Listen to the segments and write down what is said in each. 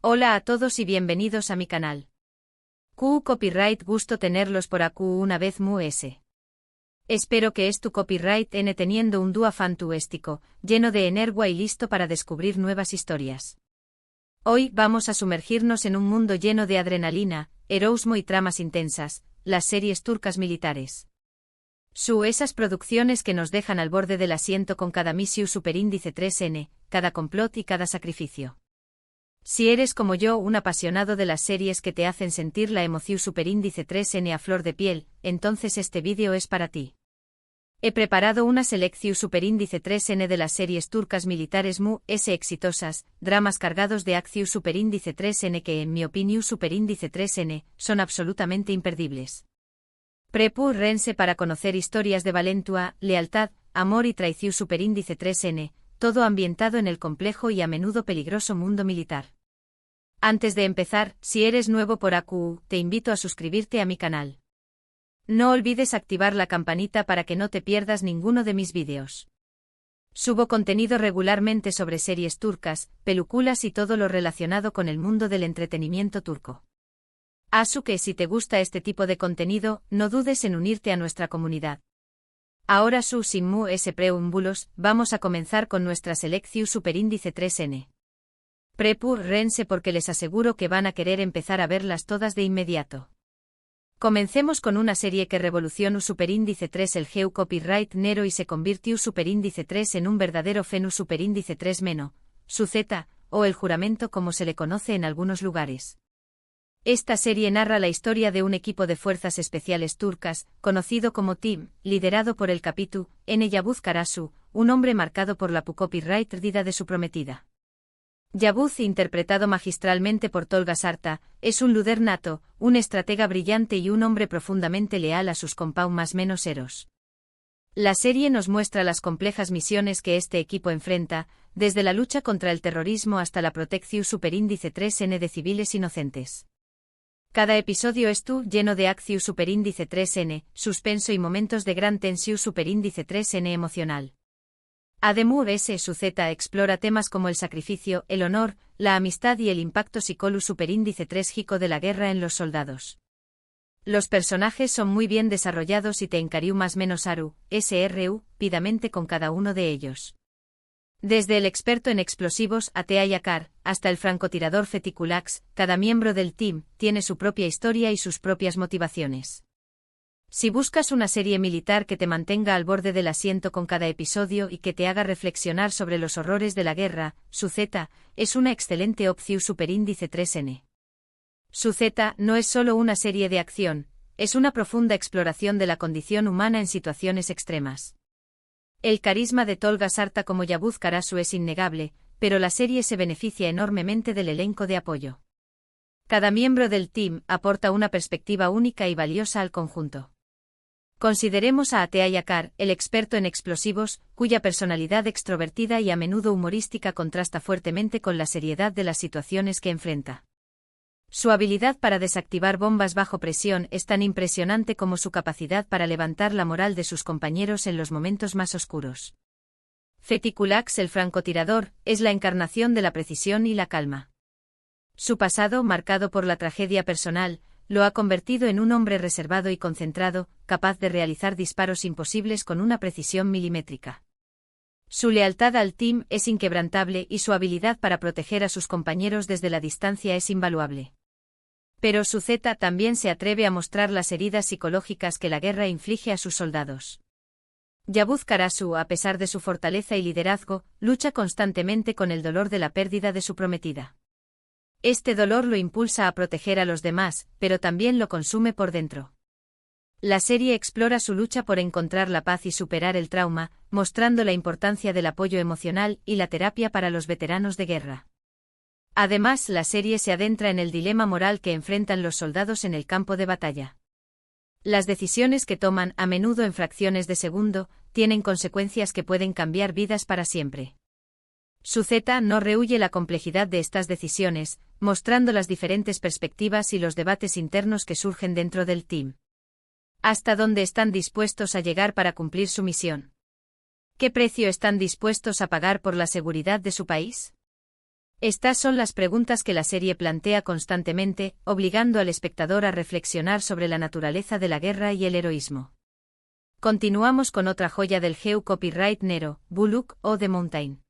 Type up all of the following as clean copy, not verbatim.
Hola a todos y bienvenidos a mi canal. Q Copyright, gusto tenerlos por aquí una vez más. Espero que es tu copyright n teniendo un dúo fantástico, lleno de energía y listo para descubrir nuevas historias. Hoy vamos a sumergirnos en un mundo lleno de adrenalina, heroísmo y tramas intensas, las series turcas militares. Esas producciones que nos dejan al borde del asiento con cada misión superíndice 3N, cada complot y cada sacrificio. Si eres como yo un apasionado de las series que te hacen sentir la emoción superíndice 3N a flor de piel, entonces este vídeo es para ti. He preparado una selección superíndice 3N de las series turcas militares exitosas, dramas cargados de acción superíndice 3N que en mi opinión superíndice 3N, son absolutamente imperdibles. Prepárense para conocer historias de valentua, lealtad, amor y traición superíndice 3N, todo ambientado en el complejo y a menudo peligroso mundo militar. Antes de empezar, si eres nuevo por aquí, te invito a suscribirte a mi canal. No olvides activar la campanita para que no te pierdas ninguno de mis vídeos. Subo contenido regularmente sobre series turcas, películas y todo lo relacionado con el mundo del entretenimiento turco. Así que si te gusta este tipo de contenido, no dudes en unirte a nuestra comunidad. Ahora sin más preámbulos, vamos a comenzar con nuestra selección superíndice 3N. Prepárense porque les aseguro que van a querer empezar a verlas todas de inmediato. Comencemos con una serie que revolucionó superíndice 3 el geo copyright nero y se convirtió superíndice 3 en un verdadero fenómeno superíndice 3 meno, su Z, o el juramento como se le conoce en algunos lugares. Esta serie narra la historia de un equipo de fuerzas especiales turcas, conocido como TIM, liderado por el capitán Yavuz Karasu, un hombre marcado por la copyright perdida de su prometida. Yavuz, interpretado magistralmente por Tolga Sarta, es un líder nato, un estratega brillante y un hombre profundamente leal a sus compañeros más menos heros. La serie nos muestra las complejas misiones que este equipo enfrenta, desde la lucha contra el terrorismo hasta la protección superíndice 3N de civiles inocentes. Cada episodio lleno de acción superíndice 3N, suspenso y momentos de gran tensión superíndice 3N emocional. Además su Z explora temas como el sacrificio, el honor, la amistad y el impacto psicológico superíndice 3 de la guerra en los soldados. Los personajes son muy bien desarrollados y te encariu más menos aru, SRU, pidamente con cada uno de ellos. Desde el experto en explosivos Atea Yakar, hasta el francotirador Fetikulax, cada miembro del team tiene su propia historia y sus propias motivaciones. Si buscas una serie militar que te mantenga al borde del asiento con cada episodio y que te haga reflexionar sobre los horrores de la guerra, su Z es una excelente opción superíndice 3N. Su Z no es solo una serie de acción, es una profunda exploración de la condición humana en situaciones extremas. El carisma de Tolga Sarta como Yavuz Karasu es innegable, pero la serie se beneficia enormemente del elenco de apoyo. Cada miembro del team aporta una perspectiva única y valiosa al conjunto. Consideremos a Atea Yakar, el experto en explosivos, cuya personalidad extrovertida y a menudo humorística contrasta fuertemente con la seriedad de las situaciones que enfrenta. Su habilidad para desactivar bombas bajo presión es tan impresionante como su capacidad para levantar la moral de sus compañeros en los momentos más oscuros. Fetikulax, el francotirador, es la encarnación de la precisión y la calma. Su pasado, marcado por la tragedia personal, lo ha convertido en un hombre reservado y concentrado, capaz de realizar disparos imposibles con una precisión milimétrica. Su lealtad al team es inquebrantable y su habilidad para proteger a sus compañeros desde la distancia es invaluable. Pero su Z también se atreve a mostrar las heridas psicológicas que la guerra inflige a sus soldados. Yavuz Karasu, a pesar de su fortaleza y liderazgo, lucha constantemente con el dolor de la pérdida de su prometida. Este dolor lo impulsa a proteger a los demás, pero también lo consume por dentro. La serie explora su lucha por encontrar la paz y superar el trauma, mostrando la importancia del apoyo emocional y la terapia para los veteranos de guerra. Además, la serie se adentra en el dilema moral que enfrentan los soldados en el campo de batalla. Las decisiones que toman, a menudo en fracciones de segundo, tienen consecuencias que pueden cambiar vidas para siempre. Su Z no rehúye la complejidad de estas decisiones, mostrando las diferentes perspectivas y los debates internos que surgen dentro del team. ¿Hasta dónde están dispuestos a llegar para cumplir su misión? ¿Qué precio están dispuestos a pagar por la seguridad de su país? Estas son las preguntas que la serie plantea constantemente, obligando al espectador a reflexionar sobre la naturaleza de la guerra y el heroísmo. Continuamos con otra joya del GEU Copyright Nero, Bullock o The Mountain.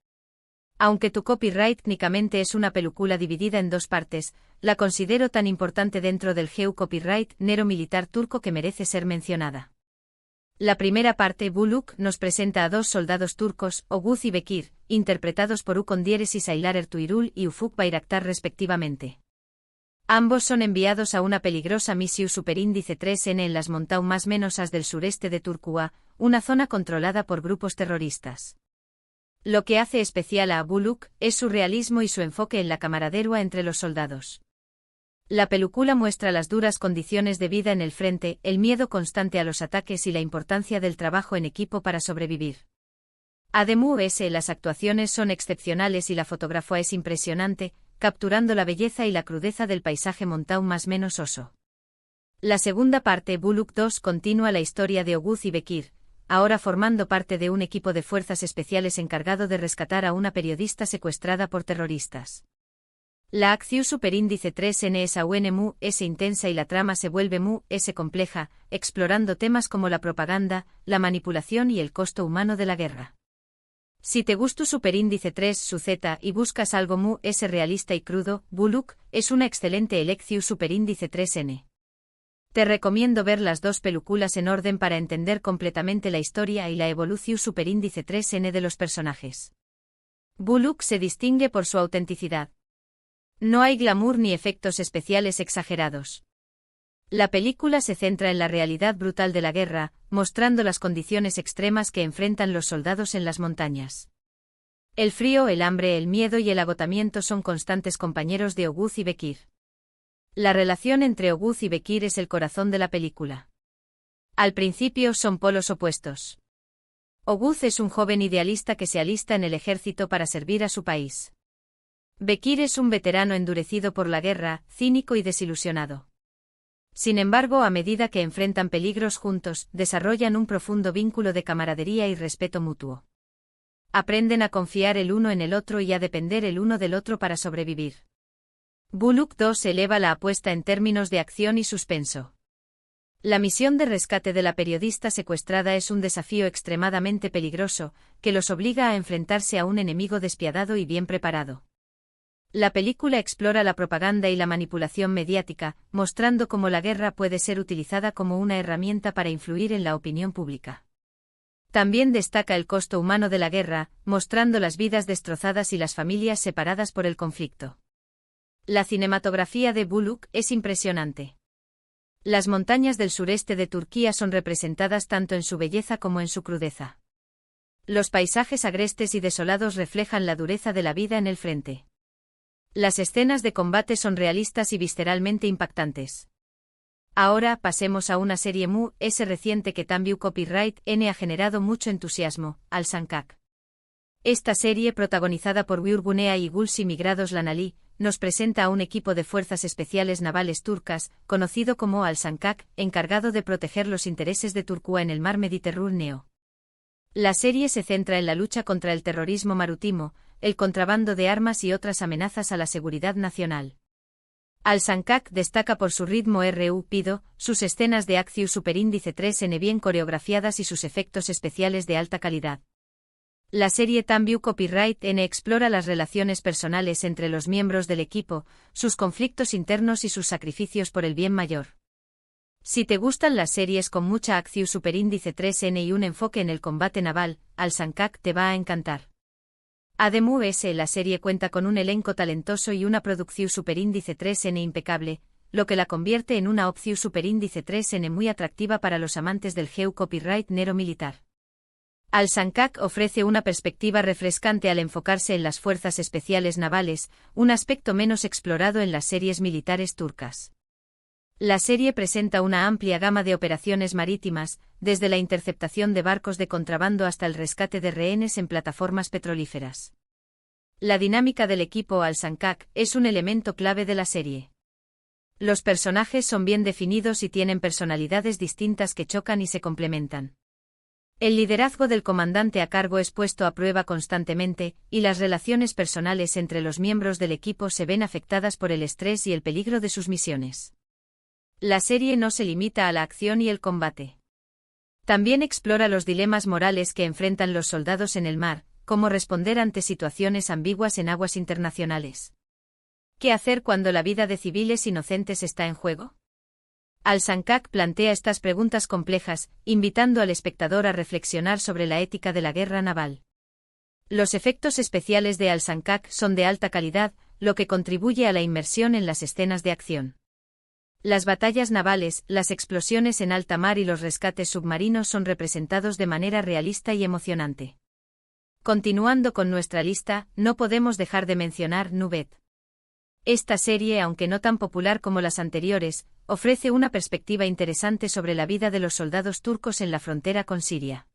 Aunque tu copyright técnicamente es una película dividida en dos partes, la considero tan importante dentro del GEU Copyright Nero militar turco que merece ser mencionada. La primera parte, Bullock, nos presenta a dos soldados turcos, Oguz y Bekir, interpretados por Ukon Dieres y Saylar Ertuğrul y Ufuk Bayraktar respectivamente. Ambos son enviados a una peligrosa misión superíndice 3N en las montañas más menosas del sureste de Turquía, una zona controlada por grupos terroristas. Lo que hace especial a Bullock es su realismo y su enfoque en la camaradería entre los soldados. La película muestra las duras condiciones de vida en el frente, el miedo constante a los ataques y la importancia del trabajo en equipo para sobrevivir. Además, las actuaciones son excepcionales y la fotografía es impresionante, capturando la belleza y la crudeza del paisaje montano más menos oso. La segunda parte, Bullock 2, continúa la historia de Oguz y Bekir, ahora formando parte de un equipo de fuerzas especiales encargado de rescatar a una periodista secuestrada por terroristas. La acción superíndice 3N es aún es intensa y la trama se vuelve es compleja, explorando temas como la propaganda, la manipulación y el costo humano de la guerra. Si te gusta superíndice 3 su Z y buscas algo es realista y crudo, Bullock es una excelente elección superíndice 3N. Te recomiendo ver las dos películas en orden para entender completamente la historia y la evolución superíndice 3N de los personajes. Bullock se distingue por su autenticidad. No hay glamour ni efectos especiales exagerados. La película se centra en la realidad brutal de la guerra, mostrando las condiciones extremas que enfrentan los soldados en las montañas. El frío, el hambre, el miedo y el agotamiento son constantes compañeros de Oguz y Bekir. La relación entre Oguz y Bekir es el corazón de la película. Al principio son polos opuestos. Oguz es un joven idealista que se alista en el ejército para servir a su país. Bekir es un veterano endurecido por la guerra, cínico y desilusionado. Sin embargo, a medida que enfrentan peligros juntos, desarrollan un profundo vínculo de camaradería y respeto mutuo. Aprenden a confiar el uno en el otro y a depender el uno del otro para sobrevivir. Bullock 2 eleva la apuesta en términos de acción y suspenso. La misión de rescate de la periodista secuestrada es un desafío extremadamente peligroso, que los obliga a enfrentarse a un enemigo despiadado y bien preparado. La película explora la propaganda y la manipulación mediática, mostrando cómo la guerra puede ser utilizada como una herramienta para influir en la opinión pública. También destaca el costo humano de la guerra, mostrando las vidas destrozadas y las familias separadas por el conflicto. La cinematografía de Bullock es impresionante. Las montañas del sureste de Turquía son representadas tanto en su belleza como en su crudeza. Los paisajes agrestes y desolados reflejan la dureza de la vida en el frente. Las escenas de combate son realistas y visceralmente impactantes. Ahora pasemos a una serie reciente que también Copyright N ha generado mucho entusiasmo, Al-Sancak. Esta serie, protagonizada por Güür Güney y Gülsü Migrados Lanali, nos presenta a un equipo de fuerzas especiales navales turcas, conocido como Al-Sancak, encargado de proteger los intereses de Turquía en el mar Mediterráneo. La serie se centra en la lucha contra el terrorismo marítimo, el contrabando de armas y otras amenazas a la seguridad nacional. Al-Sancak destaca por su ritmo rápido, sus escenas de acción superíndice 3N bien coreografiadas y sus efectos especiales de alta calidad. La serie también Copyright N explora las relaciones personales entre los miembros del equipo, sus conflictos internos y sus sacrificios por el bien mayor. Si te gustan las series con mucha acción superíndice 3N y un enfoque en el combate naval, Al-Sancak te va a encantar. Además, la serie cuenta con un elenco talentoso y una producción superíndice 3N impecable, lo que la convierte en una opción superíndice 3N muy atractiva para los amantes del GEU Copyright Nero militar. Al-Sancak ofrece una perspectiva refrescante al enfocarse en las fuerzas especiales navales, un aspecto menos explorado en las series militares turcas. La serie presenta una amplia gama de operaciones marítimas, desde la interceptación de barcos de contrabando hasta el rescate de rehenes en plataformas petrolíferas. La dinámica del equipo Al-Sancak es un elemento clave de la serie. Los personajes son bien definidos y tienen personalidades distintas que chocan y se complementan. El liderazgo del comandante a cargo es puesto a prueba constantemente, y las relaciones personales entre los miembros del equipo se ven afectadas por el estrés y el peligro de sus misiones. La serie no se limita a la acción y el combate. También explora los dilemas morales que enfrentan los soldados en el mar, cómo responder ante situaciones ambiguas en aguas internacionales. ¿Qué hacer cuando la vida de civiles inocentes está en juego? Al-Sankak plantea estas preguntas complejas, invitando al espectador a reflexionar sobre la ética de la guerra naval. Los efectos especiales de Al-Sankak son de alta calidad, lo que contribuye a la inmersión en las escenas de acción. Las batallas navales, las explosiones en alta mar y los rescates submarinos son representados de manera realista y emocionante. Continuando con nuestra lista, no podemos dejar de mencionar Nubet. Esta serie, aunque no tan popular como las anteriores, ofrece una perspectiva interesante sobre la vida de los soldados turcos en la frontera con Siria.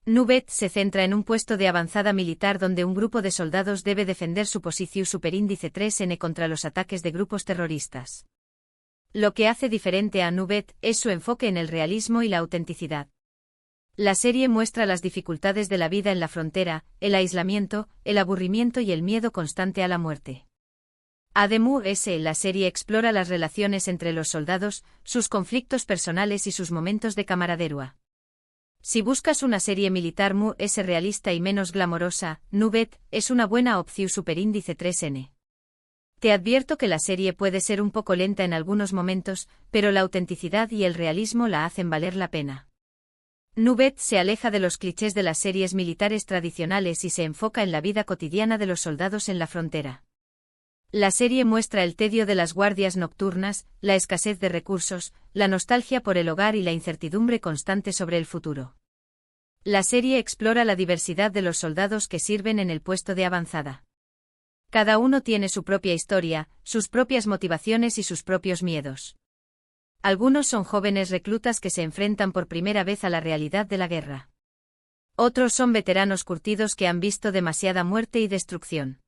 Nubet se centra en un puesto de avanzada militar donde un grupo de soldados debe defender su posición superíndice 3N contra los ataques de grupos terroristas. Lo que hace diferente a Nubet es su enfoque en el realismo y la autenticidad. La serie muestra las dificultades de la vida en la frontera, el aislamiento, el aburrimiento y el miedo constante a la muerte. Además, la serie explora las relaciones entre los soldados, sus conflictos personales y sus momentos de camaradería. Si buscas una serie militar realista y menos glamorosa, Nubet es una buena opción superíndice 3N. Te advierto que la serie puede ser un poco lenta en algunos momentos, pero la autenticidad y el realismo la hacen valer la pena. Nubet se aleja de los clichés de las series militares tradicionales y se enfoca en la vida cotidiana de los soldados en la frontera. La serie muestra el tedio de las guardias nocturnas, la escasez de recursos, la nostalgia por el hogar y la incertidumbre constante sobre el futuro. La serie explora la diversidad de los soldados que sirven en el puesto de avanzada. Cada uno tiene su propia historia, sus propias motivaciones y sus propios miedos. Algunos son jóvenes reclutas que se enfrentan por primera vez a la realidad de la guerra. Otros son veteranos curtidos que han visto demasiada muerte y destrucción.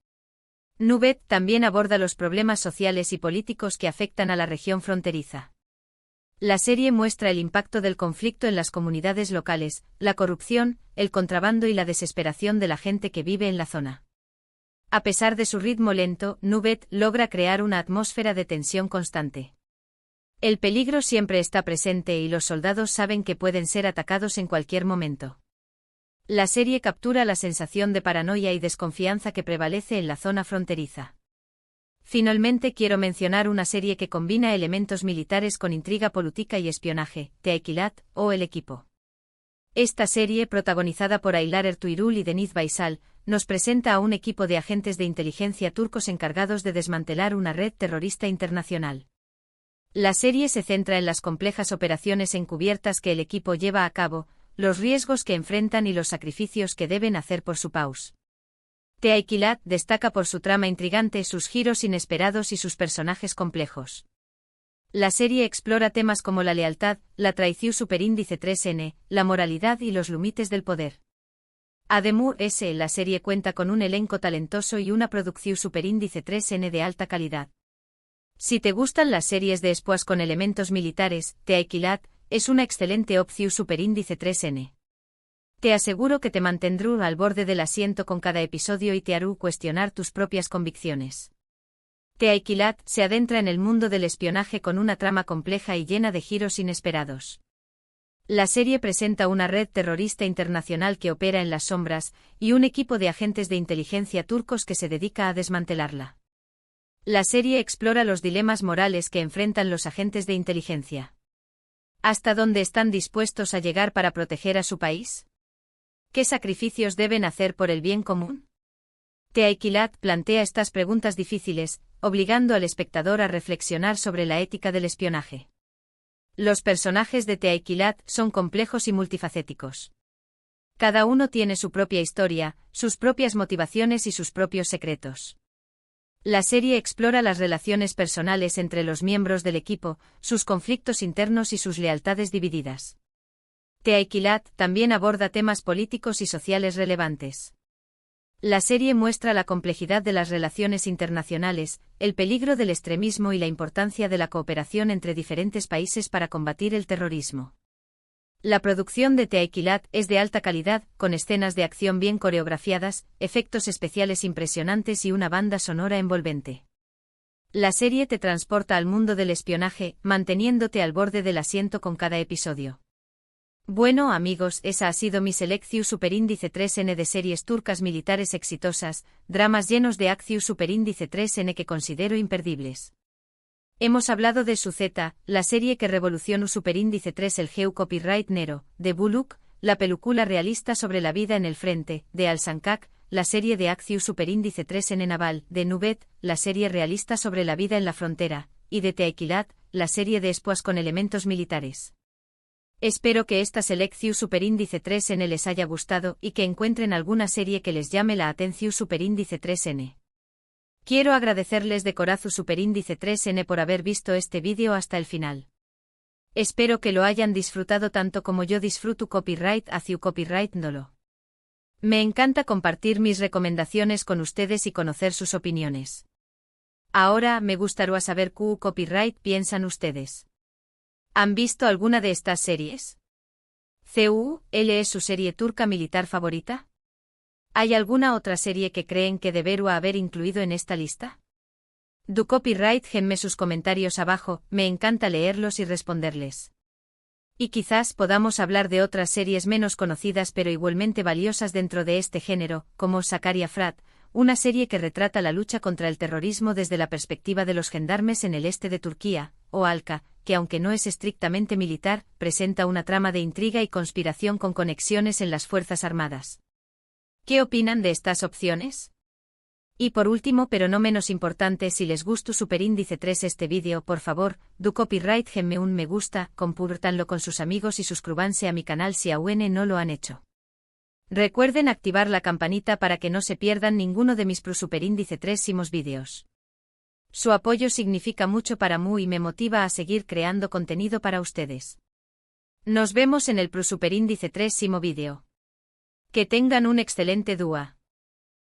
Nubet también aborda los problemas sociales y políticos que afectan a la región fronteriza. La serie muestra el impacto del conflicto en las comunidades locales, la corrupción, el contrabando y la desesperación de la gente que vive en la zona. A pesar de su ritmo lento, Nubet logra crear una atmósfera de tensión constante. El peligro siempre está presente y los soldados saben que pueden ser atacados en cualquier momento. La serie captura la sensación de paranoia y desconfianza que prevalece en la zona fronteriza. Finalmente quiero mencionar una serie que combina elementos militares con intriga política y espionaje, Teakilat, o El Equipo. Esta serie, protagonizada por Aylar Ertuğrul y Deniz Baysal, nos presenta a un equipo de agentes de inteligencia turcos encargados de desmantelar una red terrorista internacional. La serie se centra en las complejas operaciones encubiertas que el equipo lleva a cabo, los riesgos que enfrentan y los sacrificios que deben hacer por su paus. Teakilat destaca por su trama intrigante, sus giros inesperados y sus personajes complejos. La serie explora temas como la lealtad, la traición superíndice 3N, la moralidad y los límites del poder. Además, la serie cuenta con un elenco talentoso y una producción superíndice 3N de alta calidad. Si te gustan las series de espías con elementos militares, Teakilat es una excelente opción superíndice 3N. Te aseguro que te mantendrá al borde del asiento con cada episodio y te hará cuestionar tus propias convicciones. Teakilat se adentra en el mundo del espionaje con una trama compleja y llena de giros inesperados. La serie presenta una red terrorista internacional que opera en las sombras, y un equipo de agentes de inteligencia turcos que se dedica a desmantelarla. La serie explora los dilemas morales que enfrentan los agentes de inteligencia. ¿Hasta dónde están dispuestos a llegar para proteger a su país? ¿Qué sacrificios deben hacer por el bien común? Teakilat plantea estas preguntas difíciles, obligando al espectador a reflexionar sobre la ética del espionaje. Los personajes de Teakilat son complejos y multifacéticos. Cada uno tiene su propia historia, sus propias motivaciones y sus propios secretos. La serie explora las relaciones personales entre los miembros del equipo, sus conflictos internos y sus lealtades divididas. Teakilat también aborda temas políticos y sociales relevantes. La serie muestra la complejidad de las relaciones internacionales, el peligro del extremismo y la importancia de la cooperación entre diferentes países para combatir el terrorismo. La producción de Teaikilat es de alta calidad, con escenas de acción bien coreografiadas, efectos especiales impresionantes y una banda sonora envolvente. La serie te transporta al mundo del espionaje, manteniéndote al borde del asiento con cada episodio. Bueno amigos, esa ha sido mi Selección Superíndice 3N de series turcas militares exitosas, dramas llenos de acción Superíndice 3N que considero imperdibles. Hemos hablado de Suzeta, la serie que revolucionó Superíndice 3 el Geu Copyright Nero, de Buluk, la película realista sobre la vida en el frente, de Al-Sankak, la serie de acción Superíndice 3N naval, de Nubet, la serie realista sobre la vida en la frontera, y de Teaikilat, la serie de espoas con elementos militares. Espero que esta Selección Superíndice 3N les haya gustado y que encuentren alguna serie que les llame la atención Superíndice 3N. Quiero agradecerles de corazón Superíndice 3N por haber visto este vídeo hasta el final. Espero que lo hayan disfrutado tanto como yo disfruto copyright hacia copyright Ndolo. Me encanta compartir mis recomendaciones con ustedes y conocer sus opiniones. Ahora me gustaría saber qué copyright piensan ustedes. ¿Han visto alguna de estas series? ¿CUL es su serie turca militar favorita? ¿Hay alguna otra serie que creen que debería haber incluido en esta lista? Do copyright genme sus comentarios abajo, me encanta leerlos y responderles. Y quizás podamos hablar de otras series menos conocidas pero igualmente valiosas dentro de este género, como Sakarya Frat, una serie que retrata la lucha contra el terrorismo desde la perspectiva de los gendarmes en el este de Turquía, o Alka, que aunque no es estrictamente militar, presenta una trama de intriga y conspiración con conexiones en las Fuerzas Armadas. ¿Qué opinan de estas opciones? Y por último pero no menos importante, si les gustó Superíndice 3 este vídeo, por favor, do copyright genme un me gusta, compártanlo con sus amigos y suscríbanse a mi canal si aún no lo han hecho. Recuerden activar la campanita para que no se pierdan ninguno de mis Superíndice 3 vídeos. Su apoyo significa mucho para mí y me motiva a seguir creando contenido para ustedes. Nos vemos en el Superíndice 3 vídeo. Que tengan un excelente día.